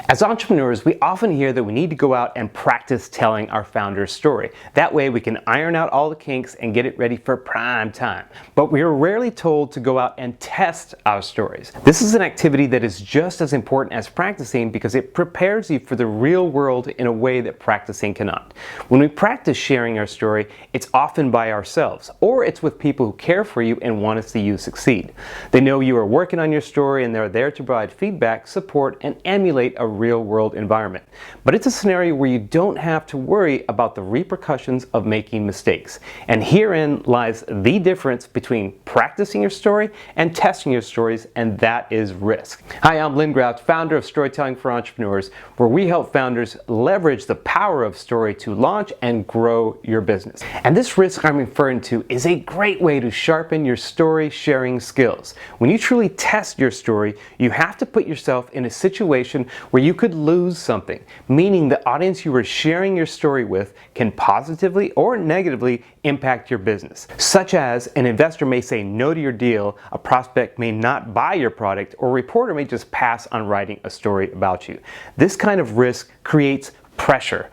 As entrepreneurs, we often hear that we need to go out and practice telling our founder's story. That way we can iron out all the kinks and get it ready for prime time. But we are rarely told to go out and test our stories. This is an activity that is just as important as practicing because it prepares you for the real world in a way that practicing cannot. When we practice sharing our story, it's often by ourselves, or it's with people who care for you and want to see you succeed. They know you are working on your story and they're there to provide feedback, support, and emulate a real-world environment. But it's a scenario where you don't have to worry about the repercussions of making mistakes. And herein lies the difference between practicing your story and testing your stories, and that is risk. Hi, I'm Lynn Grouch, founder of Storytelling for Entrepreneurs, where we help founders leverage the power of story to launch and grow your business. And this risk I'm referring to is a great way to sharpen your story sharing skills. When you truly test your story, you have to put yourself in a situation where you could lose something, meaning the audience you are sharing your story with can positively or negatively impact your business. Such as an investor may say no to your deal, a prospect may not buy your product, or a reporter may just pass on writing a story about you. This kind of risk creates pressure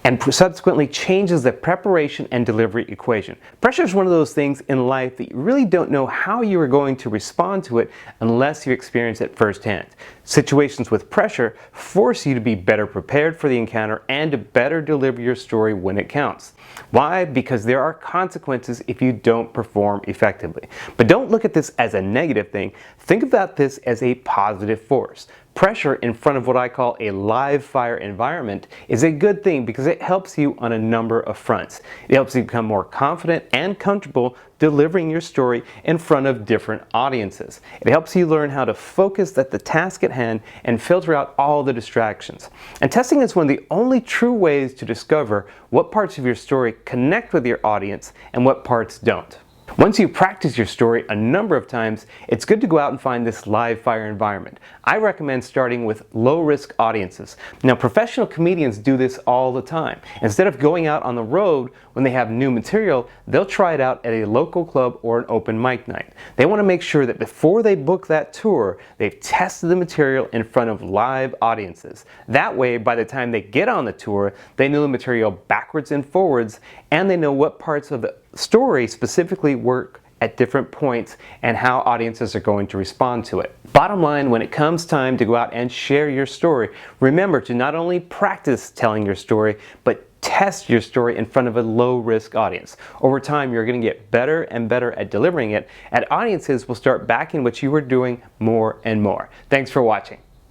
and subsequently changes the preparation and delivery equation. Pressure is one of those things in life that you really don't know how you are going to respond to it unless you experience it firsthand. Situations with pressure force you to be better prepared for the encounter and to better deliver your story when it counts. Why? Because there are consequences if you don't perform effectively. But don't look at this as a negative thing. Think about this as a positive force. Pressure in front of what I call a live fire environment is a good thing because it helps you on a number of fronts. It helps you become more confident and comfortable delivering your story in front of different audiences. It helps you learn how to focus at the task at hand and filter out all the distractions. And testing is one of the only true ways to discover what parts of your story connect with your audience and what parts don't. Once you practice your story a number of times, it's good to go out and find this live fire environment. I recommend starting with low-risk audiences. Now, professional comedians do this all the time. Instead of going out on the road when they have new material, they'll try it out at a local club or an open mic night. They want to make sure that before they book that tour, they've tested the material in front of live audiences. That way, by the time they get on the tour, they know the material backwards and forwards, and they know what parts of the story specifically work at different points and how audiences are going to respond to it. Bottom line, when it comes time to go out and share your story, remember to not only practice telling your story, but test your story in front of a low-risk audience. Over time, you're going to get better and better at delivering it, and audiences will start backing what you are doing more and more. Thanks for watching.